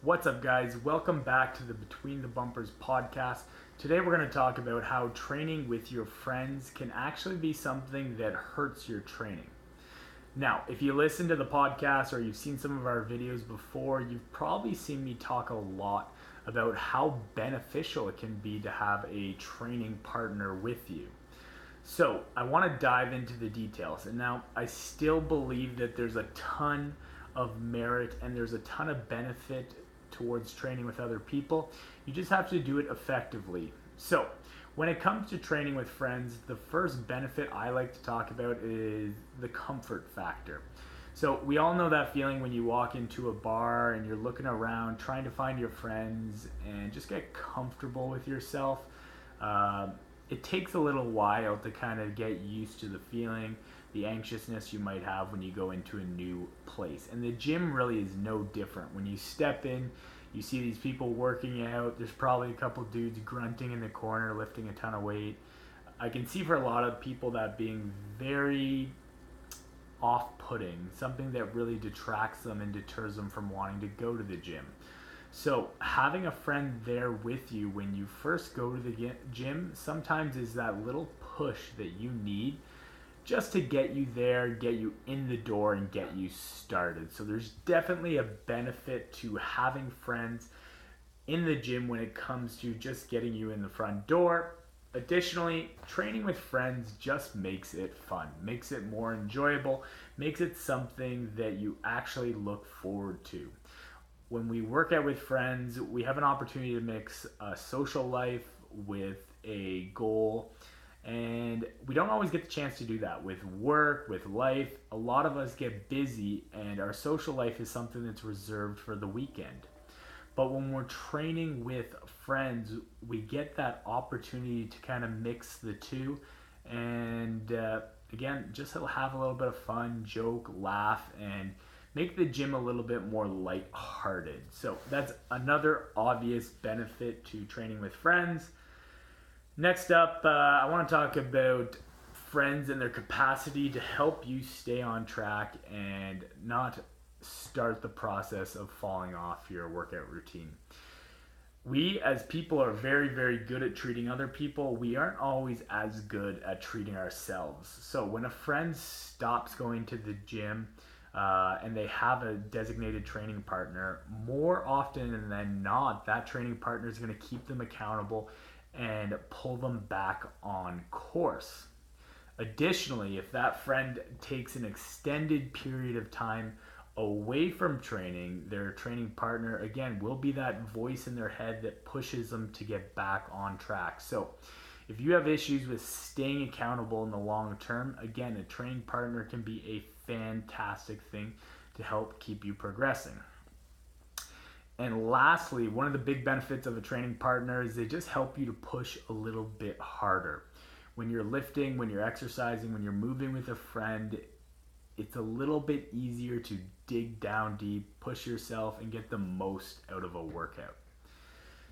What's up, guys? Welcome back to the Between the Bumpers podcast. Today, we're going to talk about how training with your friends can actually be something that hurts your training. Now, if you listen to the podcast or you've seen some of our videos before, you've probably seen me talk a lot about how beneficial it can be to have a training partner with you. So, I want to dive into the details. And now, I still believe that there's a ton of merit and there's a ton of benefit towards training with other people. You just have to do it effectively. So, when it comes to training with friends, the first benefit I like to talk about is the comfort factor. So, we all know that feeling when you walk into a bar and you're looking around trying to find your friends and just get comfortable with yourself. It takes a little while to kind of get used to the feeling, the anxiousness you might have when you go into a new place. And the gym really is no different. When you step in, you see these people working out. There's probably a couple dudes grunting in the corner, lifting a ton of weight. I can see for a lot of people that being very off-putting, something that really detracts them and deters them from wanting to go to the gym. So having a friend there with you when you first go to the gym sometimes is that little push that you need just to get you there, get you in the door, and get you started. So there's definitely a benefit to having friends in the gym when it comes to just getting you in the front door. Additionally, training with friends just makes it fun, makes it more enjoyable, makes it something that you actually look forward to. When we work out with friends, we have an opportunity to mix a social life with a goal. And we don't always get the chance to do that with work, with life. A lot of us get busy and our social life is something that's reserved for the weekend. But when we're training with friends, we get that opportunity to kind of mix the two. And again, just have a little bit of fun, joke, laugh, and make the gym a little bit more lighthearted. So that's another obvious benefit to training with friends. Next up, I want to talk about friends and their capacity to help you stay on track and not start the process of falling off your workout routine. We as people are very, very good at treating other people. We aren't always as good at treating ourselves. So when a friend stops going to the gym and they have a designated training partner, more often than not, that training partner is going to keep them accountable and pull them back on course. Additionally, if that friend takes an extended period of time away from training, their training partner, again, will be that voice in their head that pushes them to get back on track. So if you have issues with staying accountable in the long term, again, a training partner can be a fantastic thing to help keep you progressing. And lastly, one of the big benefits of a training partner is they just help you to push a little bit harder. When you're lifting, when you're exercising, when you're moving with a friend, it's a little bit easier to dig down deep, push yourself, and get the most out of a workout.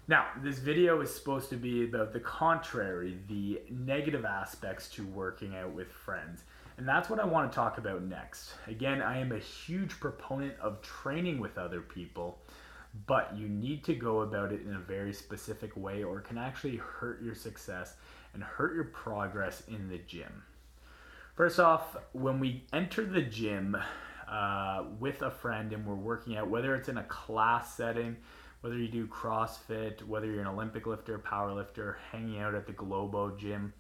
Now, this video is supposed to be about the contrary, the negative aspects to working out with friends. And that's what I want to talk about next. Again, I am a huge proponent of training with other people, but you need to go about it in a very specific way or it can actually hurt your success and hurt your progress in the gym. First off, when we enter the gym with a friend and we're working out, whether it's in a class setting, whether you do CrossFit, whether you're an Olympic lifter, power lifter, hanging out at the Globo gym,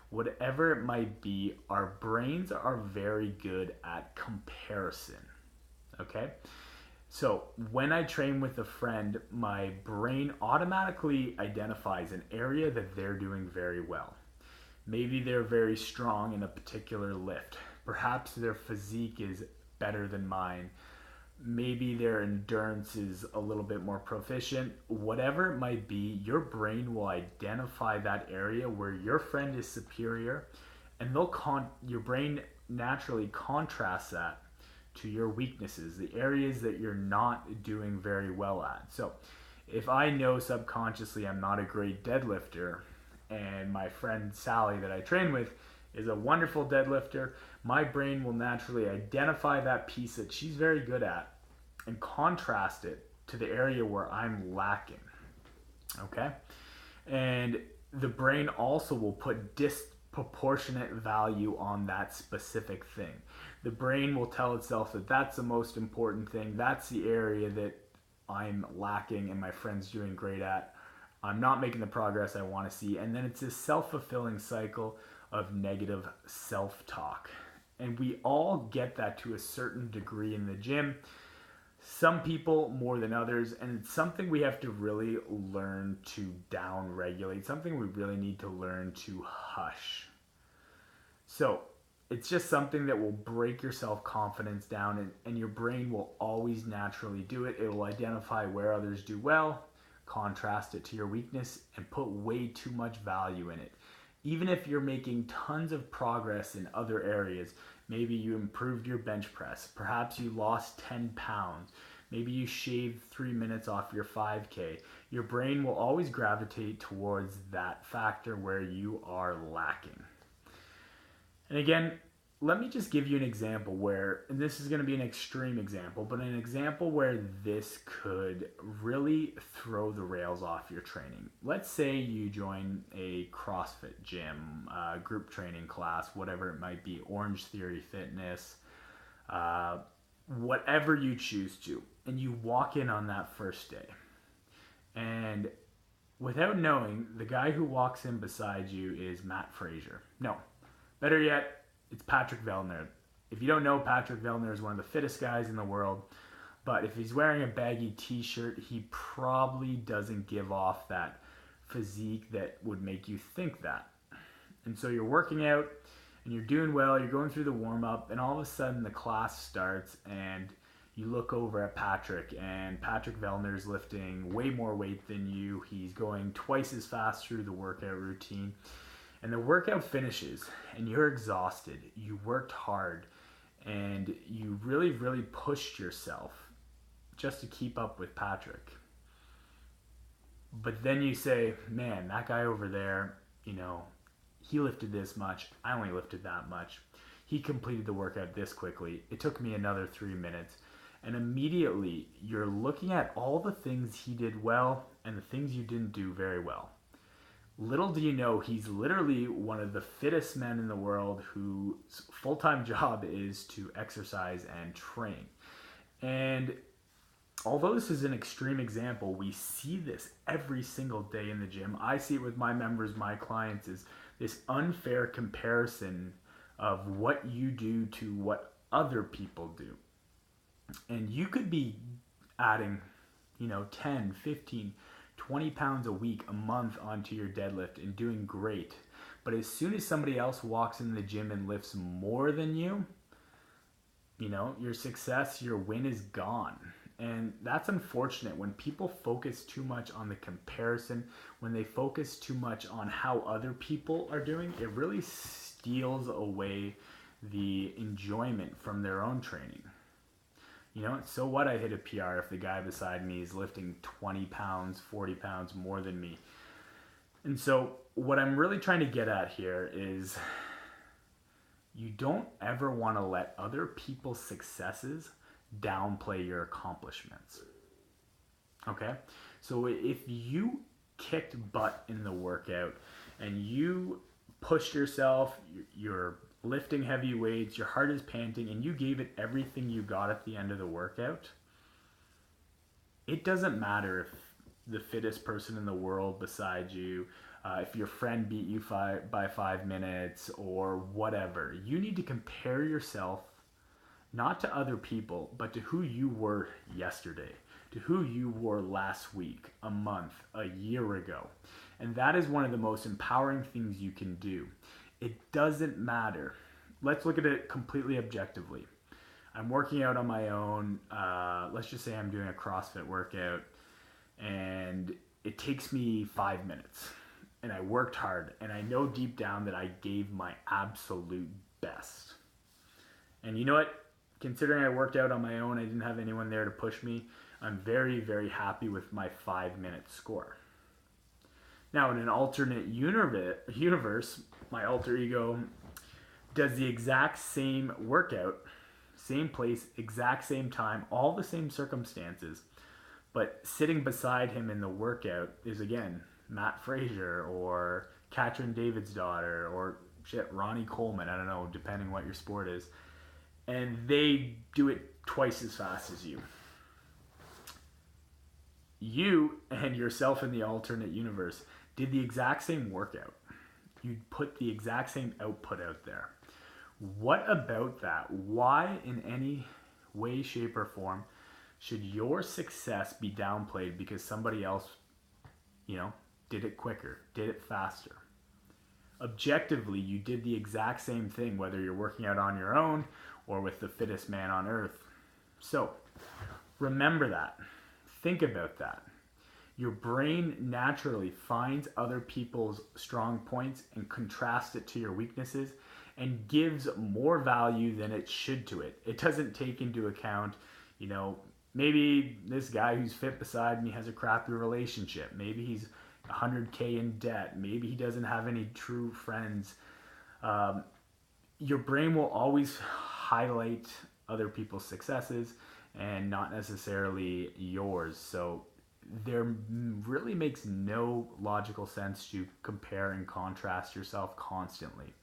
whatever it might be, our brains are very good at comparison, okay? So when I train with a friend, my brain automatically identifies an area that they're doing very well. Maybe they're very strong in a particular lift. Perhaps their physique is better than mine. Maybe their endurance is a little bit more proficient. Whatever it might be, your brain will identify that area where your friend is superior, and your brain naturally contrasts that to your weaknesses, the areas that you're not doing very well at. So if I know subconsciously I'm not a great deadlifter and my friend Sally that I train with is a wonderful deadlifter, my brain will naturally identify that piece that she's very good at and contrast it to the area where I'm lacking. Okay? And the brain also will put disproportionate value on that specific thing. The brain will tell itself that that's the most important thing. That's the area that I'm lacking and my friend's doing great at. I'm not making the progress I want to see. And then it's this self-fulfilling cycle of negative self-talk. And we all get that to a certain degree in the gym. Some people more than others, and it's something we have to really learn to down regulate, something we really need to learn to hush. So it's just something that will break your self-confidence down, and your brain will always naturally do it. It will identify where others do well, contrast it to your weakness, and put way too much value in it. Even if you're making tons of progress in other areas, maybe you improved your bench press, perhaps you lost 10 pounds, maybe you shaved 3 minutes off your 5K, your brain will always gravitate towards that factor where you are lacking. And again, let me just give you an example where, and this is going to be an extreme example, but an example where this could really throw the rails off your training. Let's say you join a CrossFit gym, group training class, whatever it might be, Orange Theory Fitness, whatever you choose to, and you walk in on that first day. And without knowing, the guy who walks in beside you is Matt Fraser. No, better yet, it's Patrick Vellner. If you don't know, Patrick Vellner is one of the fittest guys in the world, but if he's wearing a baggy t-shirt, he probably doesn't give off that physique that would make you think that. And so you're working out, and you're doing well, you're going through the warm-up, and all of a sudden the class starts, and you look over at Patrick, and Patrick Vellner is lifting way more weight than you. He's going twice as fast through the workout routine. And the workout finishes, and you're exhausted. You worked hard, and you really, really pushed yourself just to keep up with Patrick. But then you say, man, that guy over there, he lifted this much. I only lifted that much. He completed the workout this quickly. It took me another 3 minutes. And immediately, you're looking at all the things he did well and the things you didn't do very well. Little do you know, he's literally one of the fittest men in the world whose full-time job is to exercise and train. And although this is an extreme example, we see this every single day in the gym. I see it with my members, my clients, is this unfair comparison of what you do to what other people do. And you could be adding, 10, 15, 20 pounds a week, a month onto your deadlift and doing great. But as soon as somebody else walks in the gym and lifts more than you, your success, your win is gone. And that's unfortunate when people focus too much on the comparison, when they focus too much on how other people are doing, it really steals away the enjoyment from their own training. So what I hit a PR if the guy beside me is lifting 20 pounds, 40 pounds more than me. And so what I'm really trying to get at here is you don't ever want to let other people's successes downplay your accomplishments. Okay? So if you kicked butt in the workout and you pushed yourself, you're lifting heavy weights, your heart is panting, and you gave it everything you got at the end of the workout, it doesn't matter if the fittest person in the world beside you, if your friend beat you by 5 minutes or whatever. You need to compare yourself not to other people, but to who you were yesterday, to who you were last week, a month, a year ago. And that is one of the most empowering things you can do. It doesn't matter. Let's look at it completely objectively. I'm working out on my own. Let's just say I'm doing a CrossFit workout and it takes me 5 minutes and I worked hard and I know deep down that I gave my absolute best. And you know what? Considering I worked out on my own, I didn't have anyone there to push me, I'm very, very happy with my 5-minute score. Now, in an alternate universe, my alter ego does the exact same workout, same place, exact same time, all the same circumstances, But sitting beside him in the workout is, again, Matt Frazier or Katrin David's daughter or shit, Ronnie Coleman. I don't know, depending what your sport is. And they do it twice as fast as you. You and yourself in the alternate universe did the exact same workout. You put the exact same output out there. What about that? Why, in any way, shape, or form, should your success be downplayed because somebody else, did it quicker, did it faster? Objectively, you did the exact same thing, whether you're working out on your own or with the fittest man on earth. So, remember that. Think about that. Your brain naturally finds other people's strong points and contrasts it to your weaknesses and gives more value than it should to it. It doesn't take into account, maybe this guy who's fit beside me has a crappy relationship. Maybe he's 100K in debt. Maybe he doesn't have any true friends. Your brain will always highlight other people's successes and not necessarily yours. So there really makes no logical sense to compare and contrast yourself constantly.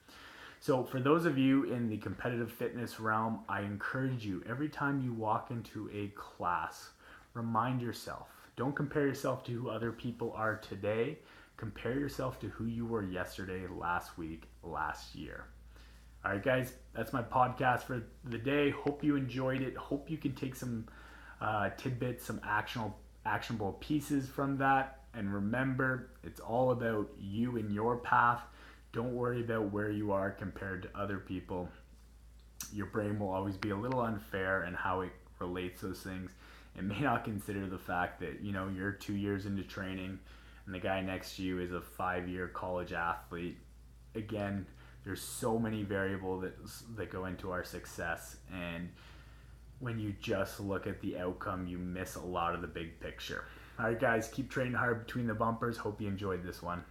So for those of you in the competitive fitness realm, I encourage you, every time you walk into a class, remind yourself, don't compare yourself to who other people are today. Compare yourself to who you were yesterday, last week, last year. All right, guys, that's my podcast for the day. Hope you enjoyed it. Hope you can take some tidbits, some actionable pieces from that. And remember, it's all about you and your path. Don't worry about where you are compared to other people. Your brain will always be a little unfair in how it relates those things. It may not consider the fact that, you're 2 years into training and the guy next to you is a 5-year college athlete. Again, there's so many variables that go into our success. And when you just look at the outcome, you miss a lot of the big picture. All right, guys, keep training hard between the bumpers. Hope you enjoyed this one.